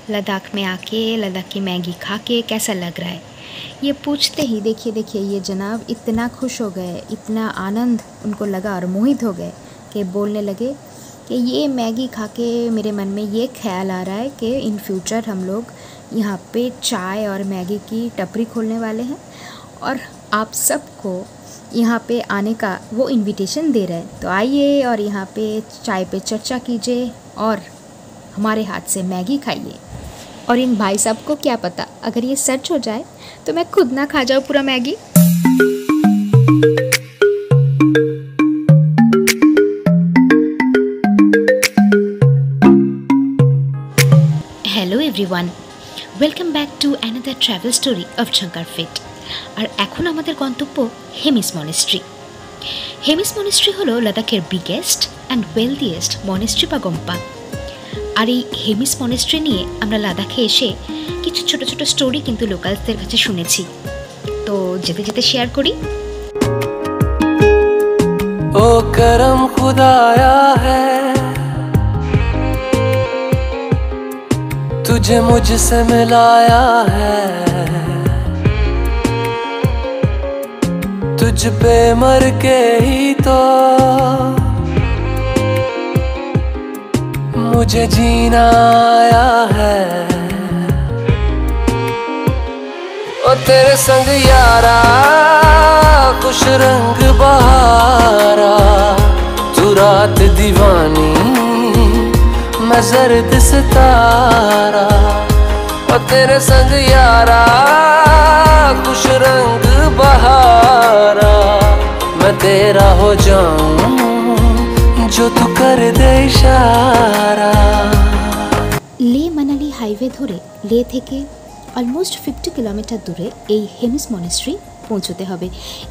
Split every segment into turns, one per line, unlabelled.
लद्दाख में आके लद्दाख की मैगी खा के कैसा लग रहा है। ये पूछते ही देखिए ये जनाब इतना खुश हो गए, इतना आनंद उनको लगा और मोहित हो गए कि बोलने लगे कि ये मैगी खा के मेरे मन में ये ख्याल आ रहा है कि इन फ्यूचर हम लोग यहाँ पे चाय और मैगी की टपरी खोलने वाले हैं और आप सबको यहाँ पे आने का वो इनविटेशन दे रहे हैं। तो आइए और यहाँ पे चाय पे चर्चा कीजिए और हमारे हाथ से मैगी खाइए। और इन भाई साहब को क्या पता, अगर ये सच हो जाए तो मैं खुद ना खा जाऊँ पूरा Maggi. Hello everyone, welcome back to another travel story of Jhankar fit. और এখন আমাদের গন্তব্য হেমিস মনেস্ট্রি। হেমিস মনেস্ট্রি হলো লাদাখের বিগেস্ট অ্যান্ড ওয়েলদিয়েস্ট মনেস্ট্রি বা গম্পা। আর এই হেমিস মনেস্ট্রি নিয়ে আমরা লাদাখে এসে কিছু ছোট ছোট স্টোরি কিন্তু লোকালসদের কাছে শুনেছি। তো যেতে যেতে শেয়ার করি।
ও করম খুদায়া है तुझे मुझसे मिलाया है, तुझ पे मर के ही तो मुझे जीना आया है। ओ तेरे संग यारा खुश रंग बहारा, तू रात दीवानी मैं जर्द सितारा। ओ तेरे संग यारा खुश रंग बहारा, मैं तेरा हो जाऊं जो तू कर दे इशारा।
লে মানালি হাইওয়ে ধরে লে থেকে অলমোস্ট 50 কিলোমিটার দূরে এই হেমিস মনেস্ট্রি পৌঁছতে হবে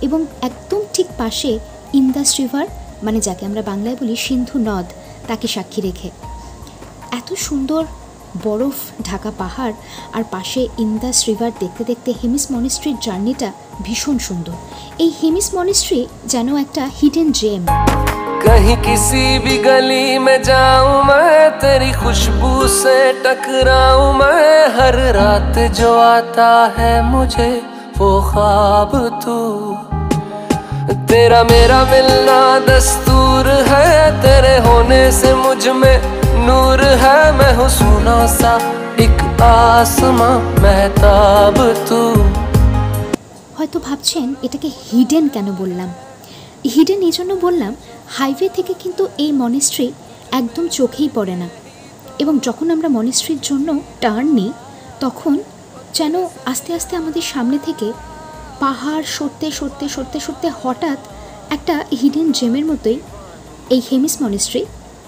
এবং একদম ঠিক পাশে ইন্দাস রিভার, মানে যাকে আমরা বাংলায় বলি সিন্ধু নদ, তাকে সাক্ষী রেখে এত সুন্দর বরফ ঢাকা পাহাড় আর পাশে ইন্দাস রিভার দেখতে দেখতে হেমিস মনেস্ট্রির জার্নিটা ভীষণ সুন্দর। এই হেমিস মনেস্ট্রি যেন একটা হিডেন জেম।
कहीं किसी भी गली में जाऊं मैं, तेरी खुशबू से टकराऊं मैं, हर रात जो आता है मुझे वो ख्वाब तू, तेरा मेरा मिलना दस्तूर है, तेरे होने से मुझ में नूर है, मैं हूँ सोना सा एक आसमां महताब तू।
হয়তো ভাবছেন এটাকে হিডেন কেন বললাম। হিডেন এই জন্য বললাম, হাইওয়ে থেকে কিন্তু এই মনেস্ট্রি একদম চোখেই পড়ে না এবং যখন আমরা মনেস্ট্রির জন্য টার্ন নিই তখন যেন আস্তে আস্তে আমাদের সামনে থেকে পাহাড় সরতে সরতে সরতে সরতে হঠাৎ একটা হিডেন জেমের মতোই এই হেমিস মনেস্ট্রি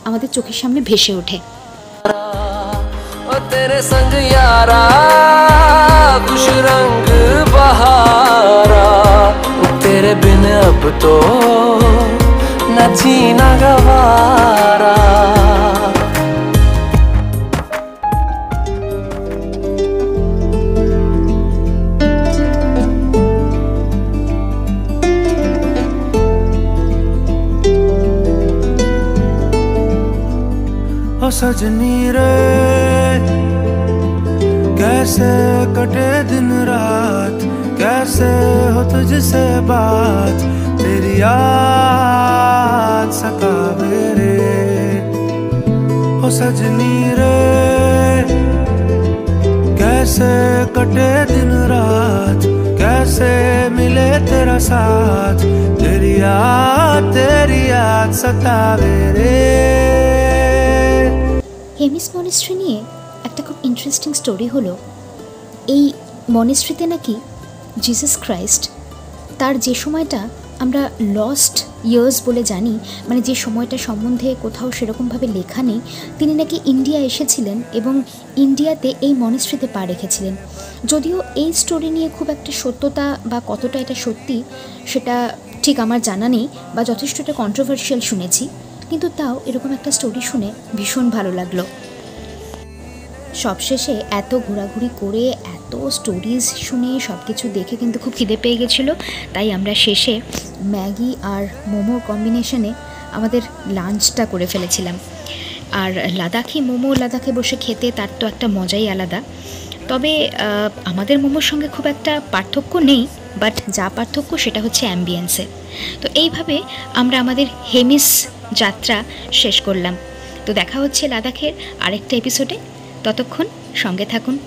আমাদের চোখের সামনে ভেসে ওঠে।
तेरे संग यारा खुश रंग बहारा, तेरे बिन अब तो न जीना गवारा। ओ सजनी रे कैसे कटे दिन रात, कैसे हो तुझसे बात, तेरी याद सतावे रे। ओ सजनी रे कैसे कटे दिन रात, कैसे मिले तेरा साथ, तेरी याद सतावे रे।
হেমিস মনেস্ট্রি নিয়ে একটা খুব ইন্টারেস্টিং স্টোরি হলো, এই মনেস্ট্রিতে নাকি জিসাস ক্রাইস্ট তার যে সময়টা আমরা লস্ট ইয়ার্স বলে জানি, মানে যে সময়টা সম্বন্ধে কোথাও সেরকমভাবে লেখা নেই, তিনি নাকি ইন্ডিয়া এসেছিলেন এবং ইন্ডিয়াতে এই মনেস্ট্রিতে পা রেখেছিলেন। যদিও এই স্টোরি নিয়ে খুব একটা সত্যতা বা কতটা এটা সত্যি সেটা ঠিক আমার জানা নেই বা যথেষ্ট এটা কন্ট্রোভার্সিয়াল শুনেছি, কিন্তু তাও এরকম একটা স্টোরি শুনে ভীষণ ভালো লাগলো। সবশেষে এত ঘোরাঘুরি করে এত স্টোরিজ শুনে সব কিছু দেখে কিন্তু খুব খিদে পেয়ে গেছিলো, তাই আমরা শেষে ম্যাগি আর মোমোর কম্বিনেশনে আমাদের লাঞ্চটা করে ফেলেছিলাম। আর লাদাখি মোমো লাদাখে বসে খেতে তার তো একটা মজাই আলাদা। তবে আমাদের মোমোর সঙ্গে খুব একটা পার্থক্য নেই, বাট যা পার্থক্য সেটা হচ্ছে অ্যাম্বিয়েন্সে। তো এইভাবে আমরা আমাদের হেমিস যাত্রা শেষ করলাম। তো দেখা হচ্ছে লাদাখের আরেকটা এপিসোডে। ততক্ষণ সঙ্গে থাকুন।